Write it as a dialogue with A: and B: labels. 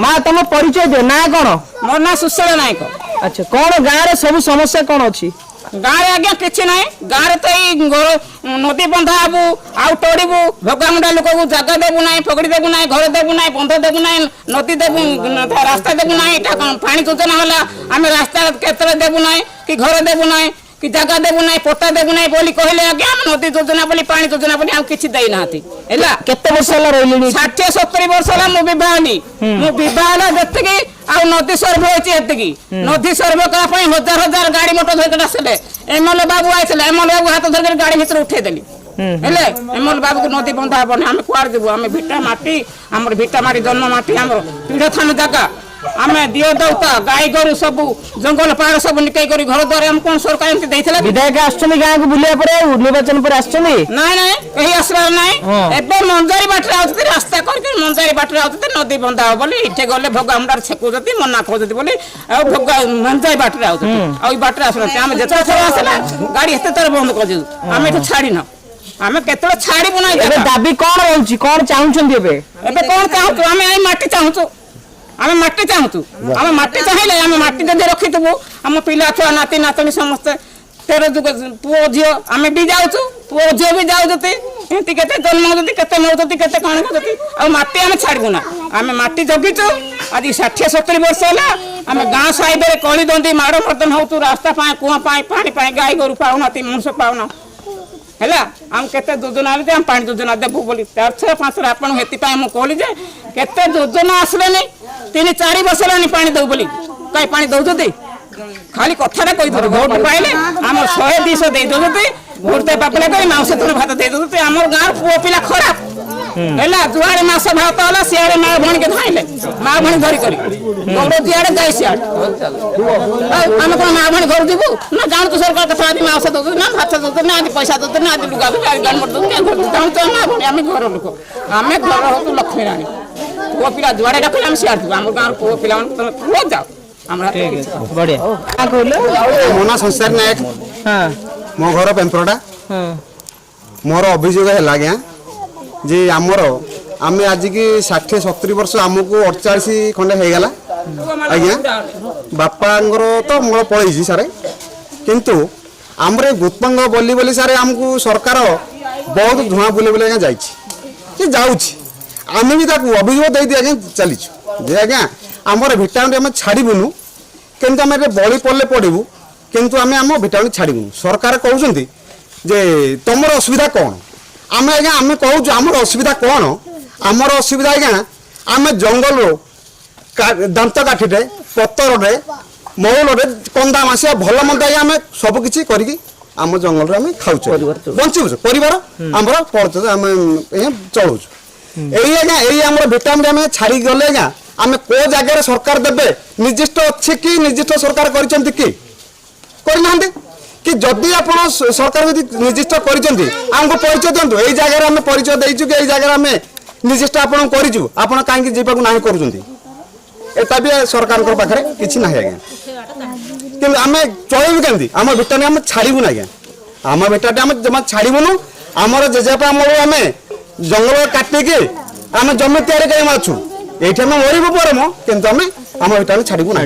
A: মা তম পরিচয় দিও না কোন
B: ମୋ ନାଁ ସୁଶୀଳ ନାୟକ।
A: আচ্ছা কোন গাঁ রে সবু সমস্যা কোন ଅଛି
B: ଗାଁରେ ଆଜ୍ଞା କିଛି ନାହିଁ। ଗାଁରେ ତ ଏଇ ନଦୀ ବନ୍ଧା ହବୁ ଆଉ ତୋଡ଼ିବୁ ଭଗାମୁଣ୍ଡା ଲୋକକୁ ଜାଗା ଦେବୁ ନାହିଁ, ପକଡ଼ି ଦେବୁ ନାହିଁ, ଘର ଦେବୁ ନାହିଁ, ବନ୍ଧ ଦେବୁ ନାହିଁ, ନଦୀ ଦେବୁ ରାସ୍ତା ଦେବୁ ନାହିଁ। ଏଇଟା କ'ଣ ପାଣି ଯୋଜନା ହେଲା? ଆମେ ରାସ୍ତା କ୍ଷେତ୍ର ଦେବୁ ନାହିଁ କି ଘର ଦେବୁ ନାହିଁ କି ଜାଗା ଦେବୁ ନାହିଁ, ପଟ୍ଟା ଦେବୁ ନାହିଁ ବୋଲି କହିଲେ ଆଜ୍ଞା ଆମେ ନଦୀ ଯୋଜନା ବୋଲି ପାଣି ଯୋଜନା ବୋଲି ଆଉ କିଛି ଦେଇନାହାନ୍ତି ହେଲା।
A: କେତେ ବର୍ଷ ହେଲା ରହିଲେଣି
B: 60-70 ବର୍ଷ ହେଲା ମୁଁ ବିବାହ ହେଲି। ମୁଁ ବିବାହ ହେଲା ଯେତିକି ଆଉ ନଦୀ ସର୍ଭେ ହେଇଛି ଏତିକି। ନଦୀ ସର୍ଭେ କରିବା ପାଇଁ ହଜାର ହଜାର ଗାଡି ମଟର ଧରିକି ଆସିଲେ। ଏମଏଲଏ ବାବୁ ଆଇଥିଲେ, ଏମଏଲଏ ବାବୁ ହାତ ଧରିକି ଗାଡି ଭିତରେ ଉଠେଇଦେଲି ହେଲେ ଏମଏଲଏ ବାବୁକୁ ନଦୀ ବନ୍ଧା ହବନି। ଆମେ କୁଆଡେ ଯିବୁ? ଆମେ ଭିଟା ମାଟି, ଆମର ଭିଟା ମାଟି ଜନ୍ମ ମାଟି, ଆମର ପୀଢ଼ ଥାନ ଜାଗା। ଆମେ ଦିଅ ଦଉତା ଗାଈ ଗୋରୁ ସବୁ ଜଙ୍ଗଲ ପାହାଡ ସବୁ ନିକେଇ କରି ଘର ଦ୍ୱାର ଆମେ କଣ ସରକାର ଏମିତି ଦେଇଥିଲେ?
A: ବିଧାୟକ ଆସୁଛନ୍ତି ଗାଁକୁ ବୁଲିବା ପରେ ନିର୍ବାଚନ ପରେ ଆସୁଛନ୍ତି?
B: ନାଇଁ ନାଇଁ କେହି ଆସିବାର ନାହିଁ। ଏବେ ମଞ୍ଜାରୀ ବାଟରେ ଆଉଛନ୍ତି, ରାସ୍ତା କରିକି ମଞ୍ଜାରୀ ବାଟରେ ଆଉଛନ୍ତି ନଦୀ ବନ୍ଧା ହବ ବୋଲି। ଏଠି ଗଲେ ଭଗାମୁଣ୍ଡାରେ ଛେକୁଛନ୍ତି, ମନା କରୁଛନ୍ତି ବୋଲି ଆଉ ମଞ୍ଜାରୀ ବାଟରେ ଆଉଛନ୍ତି, ଆଉ ଏଇ ବାଟରେ ଆସୁନାହାନ୍ତି। ଆମେ ଯେତେବେଳେ ଥର ଆସିଲା ଗାଡି ଏତେ ଥର ବନ୍ଦ କରିଦେବୁ। ଆମେ ଏଠୁ ଛାଡ଼ିନ, ଆମେ କେତେବେଳେ ଛାଡ଼ିବୁ ନାହିଁ।
A: ଏବେ ଦାବି କଣ ରହୁଛି, କଣ ଚାହୁଁଛନ୍ତି ଏବେ?
B: ଏବେ କଣ ଚାହୁଁଛୁ? ଆମେ ଏଇ ମାଟି ଚାହୁଁଛୁ, ଆମେ ମାଟି ଚାହୁଁଛୁ। ଆମେ ମାଟି ଚାହିଁଲେ ଆମେ ମାଟି ଯଦି ରଖିଥିବୁ ଆମ ପିଲା ଛୁଆ ନାତି ନାତୁଣୀ ସମସ୍ତେ 13 ଯୁଗ ପୁଅ ଝିଅ ଆମେ ବି ଯାଉଛୁ, ପୁଅ ଝିଅ ବି ଯାଉଛନ୍ତି। ଏମିତି କେତେ ଜନ୍ମ ହଉଛନ୍ତି, କେତେ ମରୁଛନ୍ତି, କେତେ କଣ କରୁଛନ୍ତି। ଆଉ ମାଟି ଆମେ ଛାଡ଼ିବୁ ନା। ଆମେ ମାଟି ଜଗିଛୁ ଆଜି 60-70 ବର୍ଷ ହେଲା। ଆମେ ଗାଁ ସାଇଡରେ କଳି ଦନ୍ତି ମାଡ଼ ମର୍ଦ୍ଦନ ହଉଛୁ, ରାସ୍ତା ପାଇଁ, କୂଅ ପାଇଁ, ପାଣି ପାଇଁ। ଗାଈ ଗୋରୁ ପାଉନାହାନ୍ତି, ମଣିଷ ପାଉନା ହେଲା। ଆମେ କେତେ ଯୋଜନା ହେଲେ ଆମେ ପାଣି ଯୋଜନା ଦେବୁ ବୋଲି 4-5 ଆପଣଙ୍କୁ ଏଥିପାଇଁ ମୁଁ କହିଲି ଯେ କେତେ ଯୋଜନା ଆସିଲେନି। 3-4 ବର୍ଷ ହେଲାଣି ପାଣି ଦଉ ବୋଲି, କାହିଁ ପାଣି ଦଉଛନ୍ତି? ଖାଲି କଥାଟା କହିଦେବେ। ଭୋଟ ପାଇଲେ ଆମର 100-200 ଦେଇ ଦଉଛନ୍ତି। ଭୋଟ ଦେବା ବେଳେ କହି ମାଉଁସ ତୁଣ ଭାତ ଦେଇ ଦଉଛନ୍ତି। ଆମର ଗାଁର ପୁଅ ପିଲା ଖରାପ ହେଲା। ଯୁଆଡେ ମାସ ଭାତ ହେଲା ସିଆଡେ ମା ଭଉଣୀକି ଧାଇଲେ, ମା ଭଉଣୀ ଧରି କରି ଗୌର ଯିଆଡେ ଯାଇ ସିଆଡେ। ଆମେ କଣ ମା ଭଉଣୀ ଘରୁ ଯିବୁ ନା? ଜାଣୁଛୁ ସରକାର କଥା ଆଜି ମାଉସ ଦଉଛନ୍ତି, ନା ଭାତ ଦଉଛନ୍ତି, ନା ଆଜି ପଇସା ଦଉଛନ୍ତି, ନା ଆଜି ଲୁଗା ଦଉଛନ୍ତି, ଆଜି ଗାଡ଼ି ଦଉଛନ୍ତି। ଜାଣୁଛୁ ମା ଭଉଣୀ? ଆମେ ଘର ଲୋକ, ଆମେ ଘର ହଉଛୁ ଲକ୍ଷ୍ମୀ ରାଣୀ। ପୁଅ ପିଲା ଯୁଆଡେ ଡାକିଲେ ଆମେ ସିଆଡେ ଯିବୁ। ଆମ ଗାଁର ପୁଅ ପିଲାମାନେ ତମେ ପୁଅ ଯାଅ।
A: ବଢିଆ କହିଲେ
C: ମୋ ନାଁ ସଂସାର ନାୟକ, ମୋ ଘର ପେମ୍ପରଟା। ମୋର ଅଭିଯୋଗ ହେଲା ଆଜ୍ଞା ଯେ ଆମେ ଆଜିକି 60-70 ବର୍ଷ, ଆମକୁ 48 ଖଣ୍ଡେ ହେଇଗଲା ଆଜ୍ଞା। ବାପାଙ୍କର ତ ମୋର ପଳେଇଛି ସାରେ, କିନ୍ତୁ ଆମର ଏ ଗୁତ୍ପଙ୍ଗ ବୋଲି ସାରେ ଆମକୁ ସରକାର ବହୁତ ଧୂଆଁ ବୁଲି ଆଜ୍ଞା ଯାଇଛି କି ଯାଉଛି। ଆମେ ବି ତାକୁ ଅଭିଯୋଗ ଦେଇକି ଆଜ୍ଞା ଚାଲିଛୁ ଯେ ଆଜ୍ଞା ଆମର ଭିଟାମିନ୍ ଆମେ ଛାଡ଼ିବୁନୁ, କିନ୍ତୁ ଆମେ ବଳି ପଡ଼ିଲେ ପଡ଼ିବୁ, କିନ୍ତୁ ଆମେ ଆମ ଭିଟାମିନ୍ ଛାଡ଼ିବୁନୁ। ସରକାର କହୁଛନ୍ତି ଯେ ତମର ଅସୁବିଧା କ'ଣ? ଆମେ ଆଜ୍ଞା ଆମେ କହୁଛୁ ଆମର ଅସୁବିଧା କ'ଣ? ଆମର ଅସୁବିଧା ଆଜ୍ଞା ଆମେ ଜଙ୍ଗଲରୁ ଦାନ୍ତ କାଠିରେ, ପତରରେ, ମଉଳରେ, କନ୍ଦା ମାସିଆ ଭଲ ମନ୍ଦ ଆଜ୍ଞା ଆମେ ସବୁକିଛି କରିକି ଆମ ଜଙ୍ଗଲରେ ଆମେ ଖାଉଛୁ, ବଞ୍ଚୁଛୁ, ପରିବାର ଆମର ଆମେ ଚଳୁଛୁ। ଏଇ ଆଜ୍ଞା ଏଇ ଆମର ଭିଟାମିନ୍ ଆମେ ଛାଡ଼ି ଗଲେ ଆଜ୍ଞା ଆମେ କୋଉ ଜାଗାରେ ସରକାର ଦେବେ? ନିର୍ଦ୍ଦିଷ୍ଟ ଅଛି କି? ନିର୍ଦ୍ଦିଷ୍ଟ ସରକାର କରିଛନ୍ତି କି? କରିନାହାନ୍ତି। କି ଯଦି ଆପଣ ସରକାର ଯଦି ନିର୍ଦ୍ଦିଷ୍ଟ କରିଛନ୍ତି ଆମକୁ ପରିଚୟ ଦିଅନ୍ତୁ। ଏଇ ଜାଗାରେ ଆମେ ପରିଚୟ ଦେଇଛୁ କି ଏଇ ଜାଗାରେ ଆମେ ନିର୍ଦ୍ଦିଷ୍ଟ ଆପଣଙ୍କୁ କରିଛୁ, ଆପଣ କାହିଁକି ଯିବାକୁ ନାହିଁ କରୁଛନ୍ତି? ଏଟା ବି ସରକାରଙ୍କ ପାଖରେ କିଛି ନାହିଁ ଆଜ୍ଞା। କିନ୍ତୁ ଆମେ ଚଳିବୁ କେମିତି? ଆମ ଭିଟାମିନ୍ ଆମେ ଛାଡ଼ିବୁନି ଆଜ୍ଞା। ଆମ ଭିଟାମିନ୍ ଆମେ ଜମା ଛାଡ଼ିବୁନୁ। ଆମର ଜେଜେବାପା ଆମର ଆମେ ଜଙ୍ଗଲ କାଟିକି ଆମେ ଜମି ତିଆରି କରି ମାଛୁ। এইটা আমি মরিব পরম, কিন্তু আমি আমার ভিটামিন ছাড়িব না।